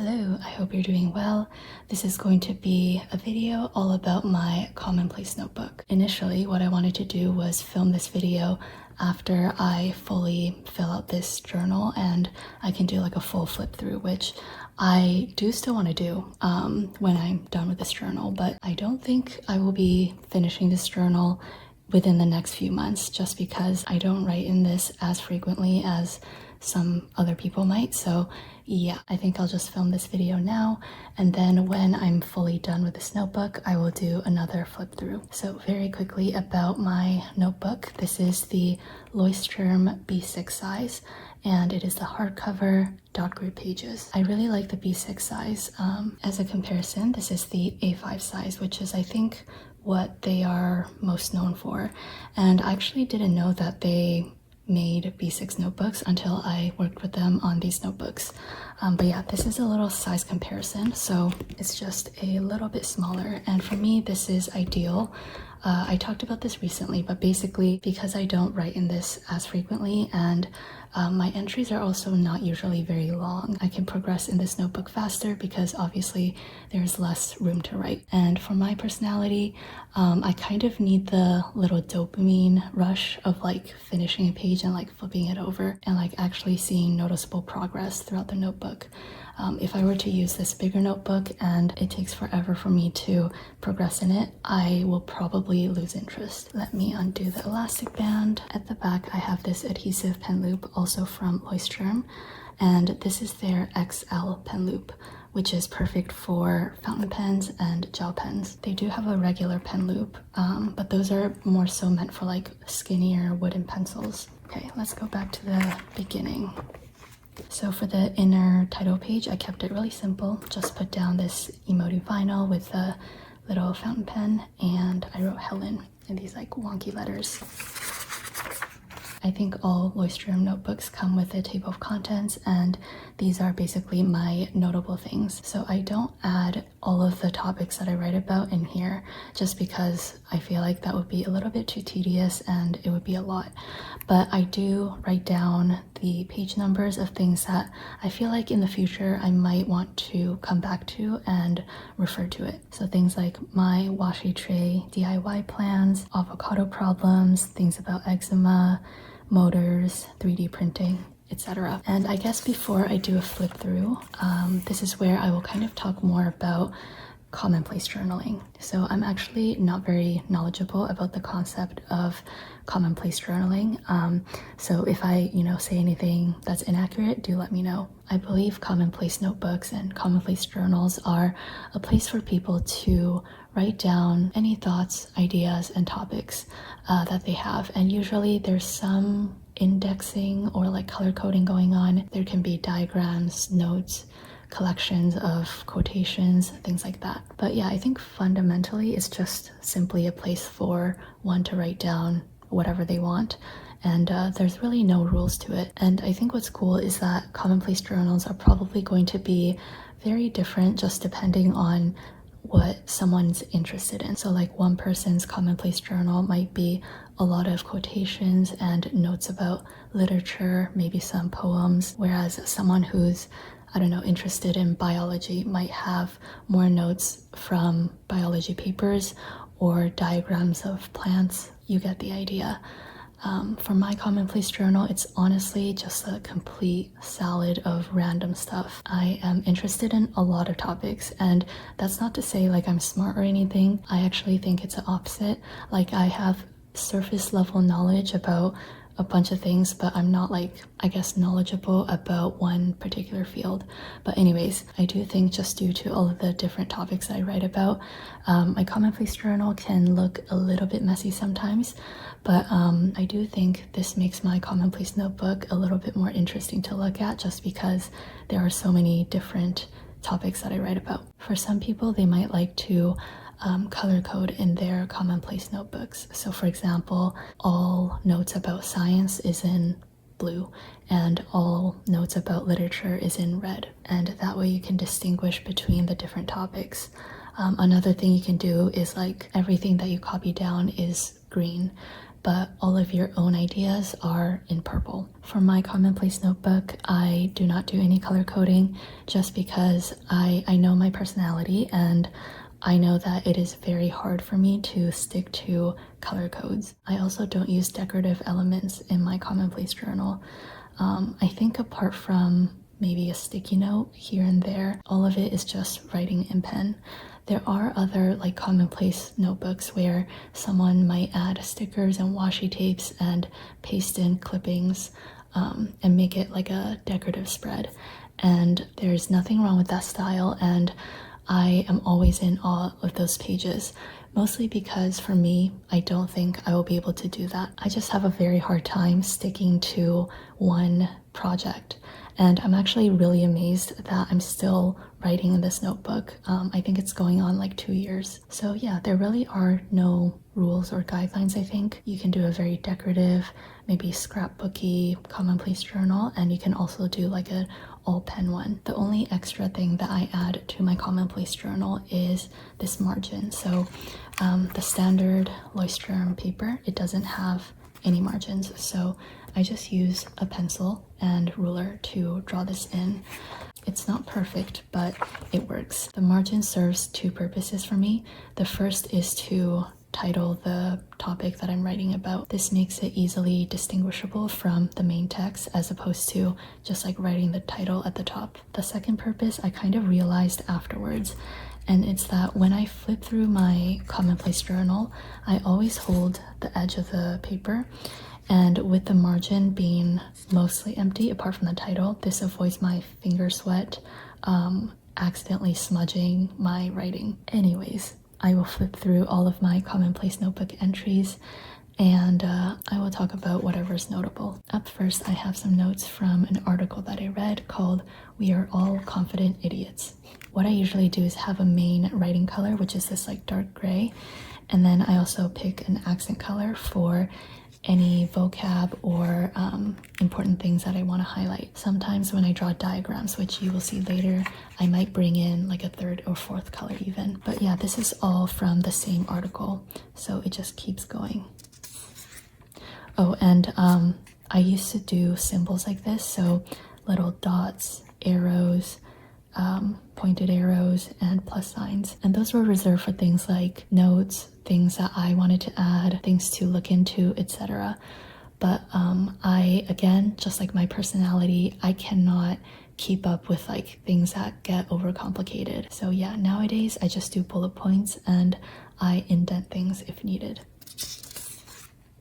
Hello, I hope you're doing well. This is going to be a video all about my Commonplace notebook. Initially, what I wanted to do was film this video after I fully fill out this journal and I can do like a full flip through, which I do still want to do when I'm done with this journal, but I don't think I will be finishing this journal within the next few months just because I don't write in this as frequently as some other people might. So yeah, I think I'll just film this video now, and then when I'm fully done with this notebook, I will do another flip through. So very quickly about my notebook. This is the Leuchtturm B6 size, and it is the hardcover dot grid pages. I really like the B6 size. As a comparison, this is the A5 size, which is I think what they are most known for. And I actually didn't know that they made B6 notebooks until I worked with them on these notebooks. But yeah, this is a little size comparison, so it's just a little bit smaller, and for me this is ideal. I talked about this recently, but basically because I don't write in this as frequently and my entries are also not usually very long, I can progress in this notebook faster because obviously there's less room to write. And for my personality, I kind of need the little dopamine rush of like finishing a page and like flipping it over and like actually seeing noticeable progress throughout the notebook. If I were to use this bigger notebook and it takes forever for me to progress in it, I will probably lose interest. Let me undo the elastic band. At the back, I have this adhesive pen loop, also from Leuchtturm, and this is their XL pen loop, which is perfect for fountain pens and gel pens. They do have a regular pen loop, but those are more so meant for like skinnier wooden pencils. Okay, let's go back to the beginning. So for the inner title page, I kept it really simple. Just put down this emoji vinyl with a little fountain pen, and I wrote Helen in these like wonky letters. I think all Leuchtturm notebooks come with a table of contents, and these are basically my notable things. So I don't add all of the topics that I write about in here just because I feel like that would be a little bit too tedious and it would be a lot. But I do write down the page numbers of things that I feel like in the future I might want to come back to and refer to it. So things like my washi tray DIY plans, avocado problems, things about eczema, motors, 3D printing, etc. And I guess before I do a flip through, this is where I will kind of talk more about commonplace journaling. So I'm actually not very knowledgeable about the concept of commonplace journaling. So if I, say anything that's inaccurate, do let me know. I believe commonplace notebooks and commonplace journals are a place for people to write down any thoughts, ideas, and topics that they have. And usually there's some indexing or like color coding going on. There can be diagrams, notes, collections of quotations, things like that. But yeah, I think fundamentally it's just simply a place for one to write down whatever they want, and there's really no rules to it. And I think what's cool is that commonplace journals are probably going to be very different just depending on what someone's interested in. So like one person's commonplace journal might be a lot of quotations and notes about literature, maybe some poems, whereas someone who's interested in biology might have more notes from biology papers or diagrams of plants. You get the idea. For my commonplace journal, it's honestly just a complete salad of random stuff. I am interested in a lot of topics, and that's not to say like I'm smart or anything. I actually think it's the opposite. Like I have surface level knowledge about a bunch of things, but I'm not knowledgeable about one particular field. But anyways, I do think just due to all of the different topics that I write about, my commonplace journal can look a little bit messy sometimes, but I do think this makes my commonplace notebook a little bit more interesting to look at just because there are so many different topics that I write about. For some people, they might like to color code in their commonplace notebooks. So for example, all notes about science is in blue and all notes about literature is in red, and that way you can distinguish between the different topics. Another thing you can do is like everything that you copy down is green, but all of your own ideas are in purple. For my Commonplace notebook, I do not do any color coding just because I know my personality, and I know that it is very hard for me to stick to color codes. I also don't use decorative elements in my Commonplace journal. I think apart from maybe a sticky note here and there, all of it is just writing in pen. There are other like Commonplace notebooks where someone might add stickers and washi tapes and paste in clippings and make it like a decorative spread. And there's nothing wrong with that style, and I am always in awe of those pages. Mostly because for me, I don't think I will be able to do that. I just have a very hard time sticking to one project. And I'm actually really amazed that I'm still writing in this notebook. I think it's going on like 2 years. So yeah, there really are no rules or guidelines, I think. You can do a very decorative, maybe scrapbooky Commonplace journal, and you can also do like an all pen one. The only extra thing that I add to my Commonplace journal is this margin. So the standard Leuchtturm paper, it doesn't have any margins, so I just use a pencil and ruler to draw this in. It's not perfect, but it works. The margin serves two purposes for me. The first is to title the topic that I'm writing about. This makes it easily distinguishable from the main text as opposed to just like writing the title at the top. The second purpose I kind of realized afterwards, and it's that when I flip through my Commonplace journal, I always hold the edge of the paper, and with the margin being mostly empty apart from the title, this avoids my finger sweat accidentally smudging my writing. Anyways, I will flip through all of my Commonplace notebook entries, and I will talk about whatever's notable. Up first, I have some notes from an article that I read called "We Are All Confident Idiots." What I usually do is have a main writing color, which is this like dark gray, and then I also pick an accent color for any vocab or important things that I want to highlight. Sometimes when I draw diagrams, which you will see later, I might bring in like a third or fourth color even. But yeah, this is all from the same article, so it just keeps going. Oh, and I used to do symbols like this, so little dots, arrows, pointed arrows, and plus signs. And those were reserved for things like notes, things that I wanted to add, things to look into, etc. But I, again, just like my personality, I cannot keep up with like things that get overcomplicated. So yeah, nowadays I just do bullet points and I indent things if needed.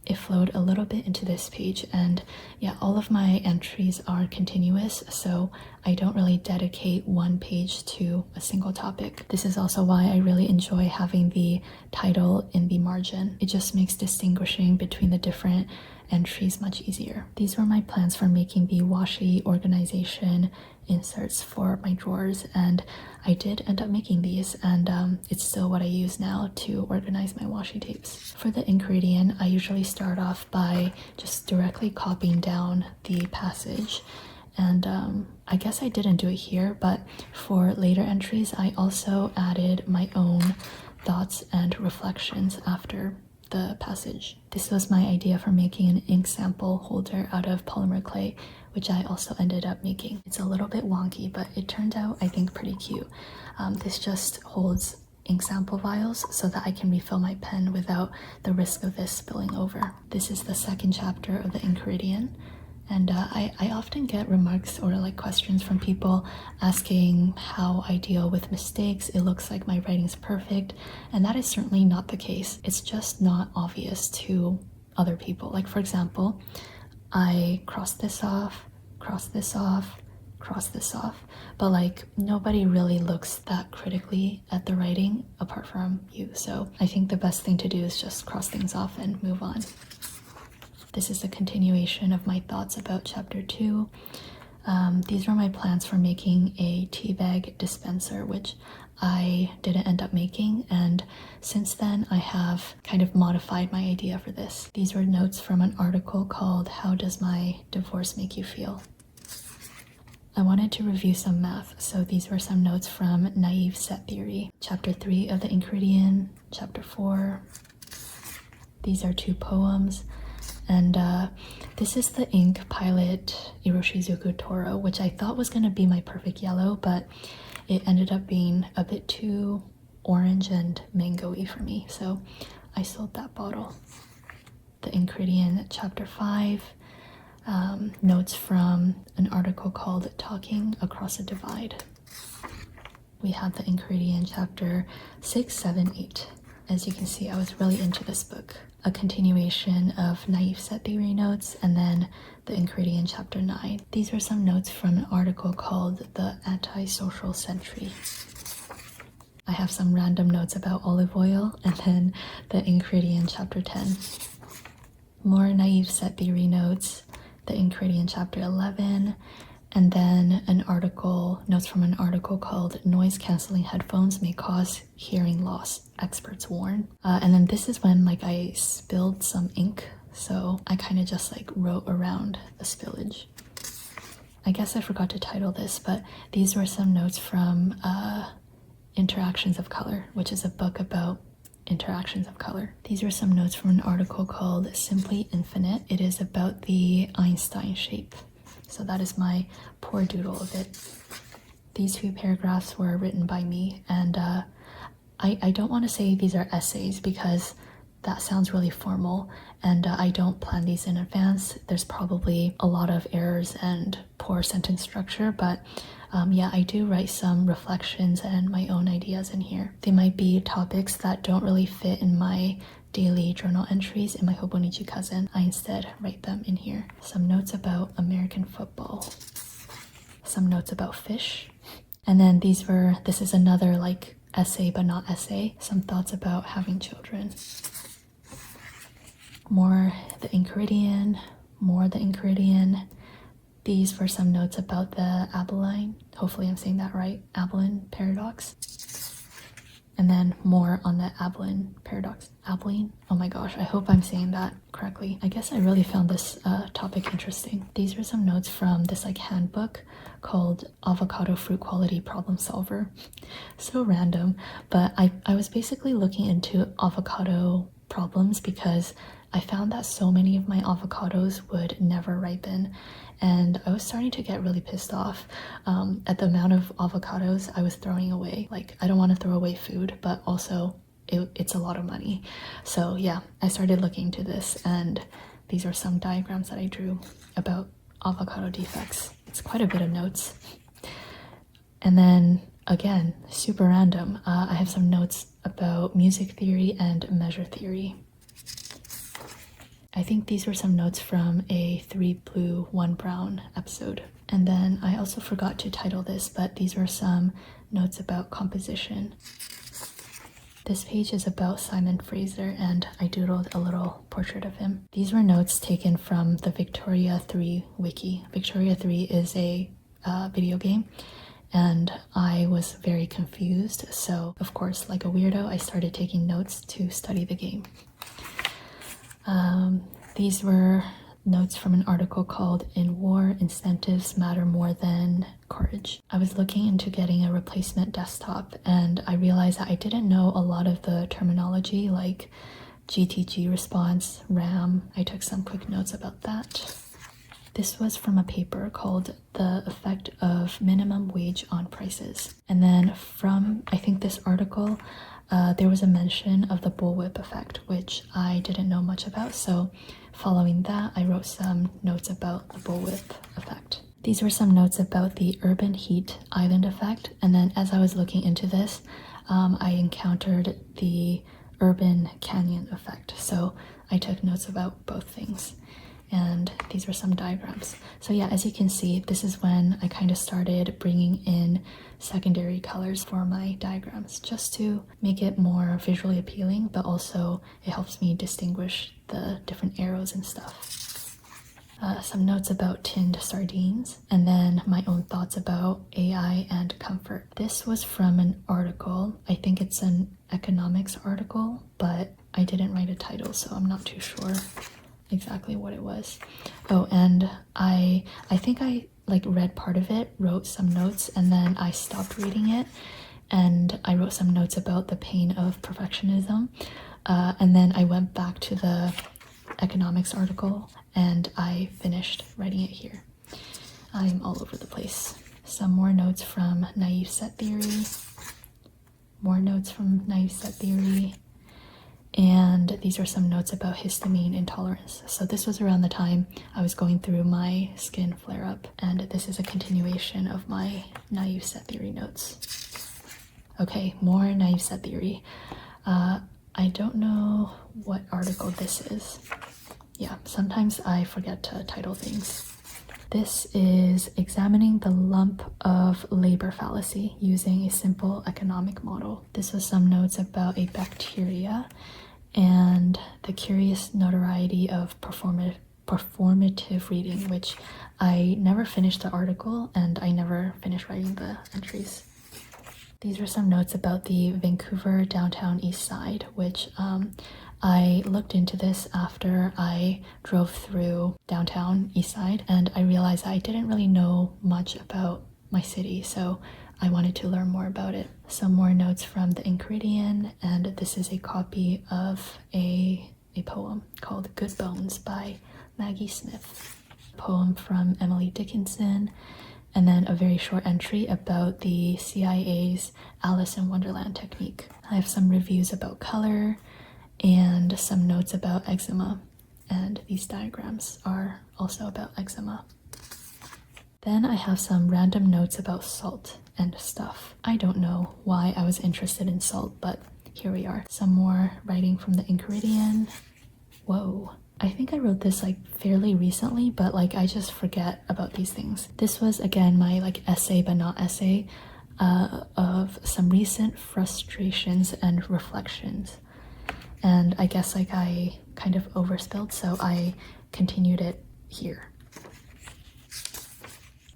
It flowed a little bit into this page, and yeah, all of my entries are continuous, so I don't really dedicate one page to a single topic. This is also why I really enjoy having the title in the margin. It just makes distinguishing between the different entries much easier. These were my plans for making the washi organization inserts for my drawers, and I did end up making these, and it's still what I use now to organize my washi tapes. For the ingredient, I usually start off by just directly copying down the passage, and I guess I didn't do it here, but for later entries I also added my own thoughts and reflections after the passage. This was my idea for making an ink sample holder out of polymer clay, which I also ended up making. It's a little bit wonky, but it turned out, I think, pretty cute. This just holds ink sample vials so that I can refill my pen without the risk of this spilling over. This is the second chapter of the ingredient, and I often get remarks or like questions from people asking how I deal with mistakes. It looks like my writing's perfect, and that is certainly not the case. It's just not obvious to other people. Like for example, I cross this off, cross this off, cross this off, but like nobody really looks that critically at the writing apart from you. So I think the best thing to do is just cross things off and move on. This is a continuation of my thoughts about chapter 2. These were my plans for making a tea bag dispenser, which I didn't end up making, and since then I have kind of modified my idea for this. These were notes from an article called "How Does My Divorce Make You Feel?" I wanted to review some math, so these were some notes from Naive Set Theory, chapter 3 of the ingredient, chapter 4. These are 2 poems, and this is the ink Pilot Iroshizuku Toro, which I thought was going to be my perfect yellow, but it ended up being a bit too orange and mango-y for me, so I sold that bottle. The ᴑɪᴑᴜ chapter 5, notes from an article called Talking Across a Divide. We have the ᴑɪᴑᴜ chapter 6, 7, 8. As you can see, I was really into this book. A continuation of naive set theory notes, and then the ᴑɪᴑᴜ chapter 9. These are some notes from an article called The Antisocial Sentry. I have some random notes about olive oil, and then the ᴑɪᴑᴜ chapter 10. More naive set theory notes, the ᴑɪᴑᴜ chapter 11, and then notes from an article called Noise Cancelling Headphones May Cause Hearing Loss, Experts Warn. And then this is when I spilled some ink, so I kind of just wrote around the spillage. I guess I forgot to title this, but these were some notes from Interactions of Color, which is a book about interactions of color. These are some notes from an article called Simply Infinite. It is about the Einstein shape. So that is my poor doodle of it. These 2 paragraphs were written by me, and I don't want to say these are essays because that sounds really formal, and I don't plan these in advance. There's probably a lot of errors and poor sentence structure, but yeah, I do write some reflections and my own ideas in here. They might be topics that don't really fit in my daily journal entries in my Hobonichi Cousin. I instead write them in here. Some notes about American football. Some notes about fish. And then this is another essay but not essay. Some thoughts about having children. More the ᴑɪᴑᴜ, more the ᴑɪᴑᴜ. These were some notes about the Abilene, hopefully I'm saying that right, Abilene paradox. And then more on the Abilene paradox. Abilene? Oh my gosh, I hope I'm saying that correctly. I guess I really found this topic interesting. These are some notes from this handbook called Avocado Fruit Quality Problem Solver. So random, but I was basically looking into avocado problems because I found that so many of my avocados would never ripen, and I was starting to get really pissed off at the amount of avocados I was throwing away. I don't want to throw away food, but also it's a lot of money. So yeah, I started looking into this, and these are some diagrams that I drew about avocado defects. It's quite a bit of notes. And then again, super random, I have some notes about music theory and measure theory. I think these were some notes from a 3 Blue, 1 Brown episode. And then I also forgot to title this, but these were some notes about composition. This page is about Simon Fraser, and I doodled a little portrait of him. These were notes taken from the Victoria 3 wiki. Victoria 3 is a video game, and I was very confused. So, of course, like a weirdo, I started taking notes to study the game. These were notes from an article called In War, Incentives Matter More Than Courage. I was looking into getting a replacement desktop, and I realized that I didn't know a lot of the terminology like GTG response, RAM. I took some quick notes about that. This was from a paper called The Effect of Minimum Wage on Prices. And then from, I think, this article, there was a mention of the bullwhip effect, which I didn't know much about. So following that, I wrote some notes about the bullwhip effect. These were some notes about the urban heat island effect. And then as I was looking into this, I encountered the urban canyon effect. So I took notes about both things. And these were some diagrams. So yeah, as you can see, this is when I kind of started bringing in secondary colors for my diagrams, just to make it more visually appealing, but also it helps me distinguish the different arrows and stuff. Some notes about tinned sardines, and then my own thoughts about AI and comfort. This was from an article. I think it's an economics article, but I didn't write a title, so I'm not too sure exactly what it was. Oh, and I think I read part of it, wrote some notes, and then I stopped reading it, and I wrote some notes about the pain of perfectionism. And then I went back to the economics article and I finished writing it here. I'm all over the place. Some more notes from naive set theory, more notes from naive set theory, and these are some notes about histamine intolerance. So this was around the time I was going through my skin flare-up, and this is a continuation of my naive set theory notes. Okay, more naive set theory. I don't know what article this is. Yeah, sometimes I forget to title things. This is examining the lump of labor fallacy using a simple economic model. This was some notes about a bacteria and the curious notoriety of performative reading, which I never finished the article and I never finished writing the entries. These are some notes about the Vancouver downtown east side, which I looked into this after I drove through downtown east side, and I realized I didn't really know much about my city, so I wanted to learn more about it. Some more notes from the Enchiridion, and this is a copy of a poem called Good Bones by Maggie Smith. A poem from Emily Dickinson, and then a very short entry about the CIA's Alice in Wonderland technique. I have some reviews about color and some notes about eczema, and these diagrams are also about eczema. Then I have some random notes about salt and stuff. I don't know why I was interested in salt, but here we are. Some more writing from the Enchiridion. Whoa. I think I wrote this like fairly recently, but like I just forget about these things. This was again my like essay but not essay of some recent frustrations and reflections. And I guess like I kind of overspilled, so I continued it here.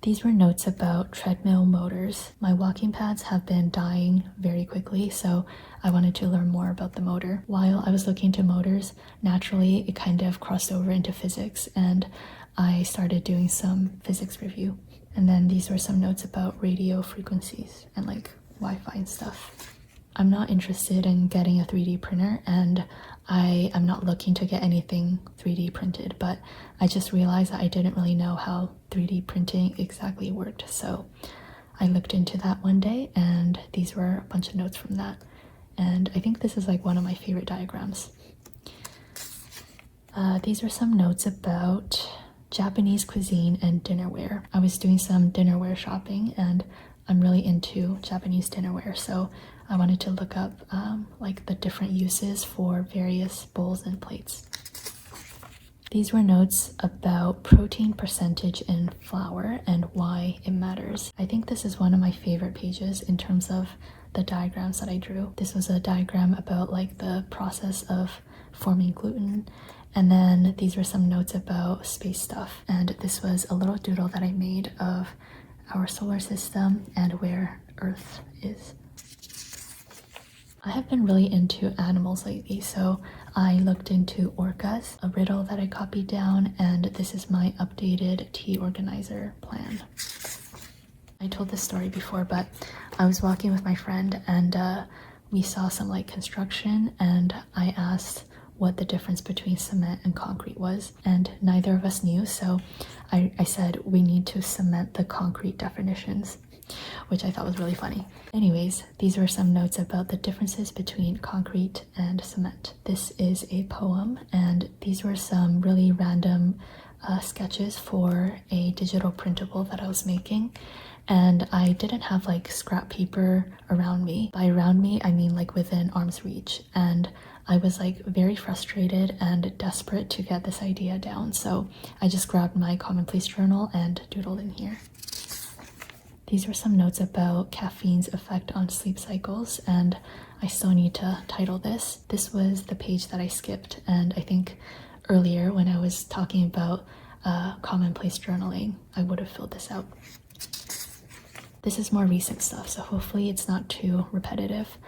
These were notes about treadmill motors. My walking pads have been dying very quickly, so I wanted to learn more about the motor. While I was looking into motors, naturally it kind of crossed over into physics, and I started doing some physics review. And then these were some notes about radio frequencies and like Wi-Fi and stuff. I'm not interested in getting a 3D printer, and I am not looking to get anything 3D printed, but I just realized that I didn't really know how 3D printing exactly worked, so I looked into that one day, and these were a bunch of notes from that. And I think this is like one of my favorite diagrams. These are some notes about Japanese cuisine and dinnerware. I was doing some dinnerware shopping, and I'm really into Japanese dinnerware, so I wanted to look up like the different uses for various bowls and plates. These were notes about protein percentage in flour and why it matters. I think this is one of my favorite pages in terms of the diagrams that I drew. This was a diagram about like the process of forming gluten, and then these were some notes about space stuff, and this was a little doodle that I made of our solar system and where Earth is. I have been really into animals lately, so I looked into orcas, a riddle that I copied down, and this is my updated tea organizer plan. I told this story before, but I was walking with my friend and we saw some like construction, and I asked what the difference between cement and concrete was, and neither of us knew, so I said we need to cement the concrete definitions, which I thought was really funny. Anyways, these were some notes about the differences between concrete and cement. This is a poem, and these were some really random sketches for a digital printable that I was making, and I didn't have like scrap paper around me. By around me, I mean like within arm's reach, and I was like very frustrated and desperate to get this idea down, so I just grabbed my Commonplace journal and doodled in here. These were some notes about caffeine's effect on sleep cycles, and I still need to title this. This was the page that I skipped, and I think earlier when I was talking about Commonplace journaling, I would have filled this out. This is more recent stuff, so hopefully it's not too repetitive.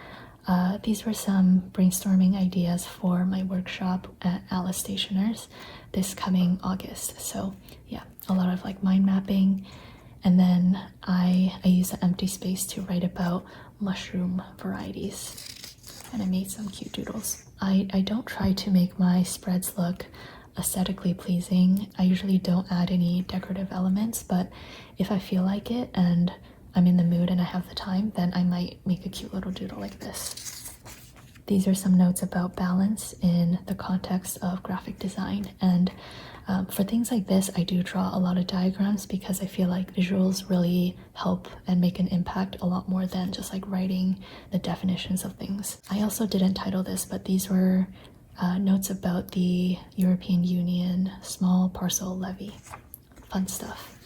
These were some brainstorming ideas for my workshop at Alice Stationers this coming August. So yeah, a lot of like mind mapping. And then I use the empty space to write about mushroom varieties. And I made some cute doodles. I don't try to make my spreads look aesthetically pleasing. I usually don't add any decorative elements, but if I feel like it and I'm in the mood and I have the time, then I might make a cute little doodle like this. These are some notes about balance in the context of graphic design, and for things like this, I do draw a lot of diagrams because I feel like visuals really help and make an impact a lot more than just like writing the definitions of things. I also didn't title this, but these were notes about the European Union small parcel levy. Fun stuff.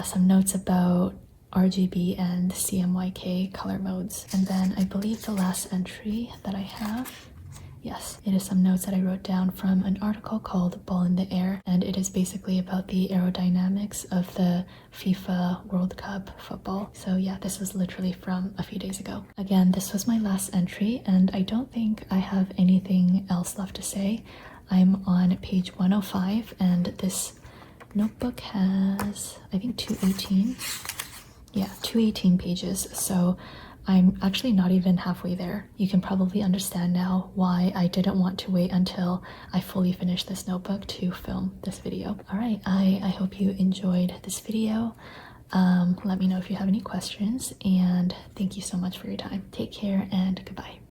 Some notes about RGB and CMYK color modes. And then I believe the last entry that I have, yes, it is some notes that I wrote down from an article called Ball in the Air, and it is basically about the aerodynamics of the FIFA World Cup football. So yeah, this was literally from a few days ago. Again, this was my last entry, and I don't think I have anything else left to say. I'm on page 105, and this notebook has, I think, 218 pages, so I'm actually not even halfway there. You can probably understand now why I didn't want to wait until I fully finished this notebook to film this video. Alright, I hope you enjoyed this video. Let me know if you have any questions, and thank you so much for your time. Take care and goodbye.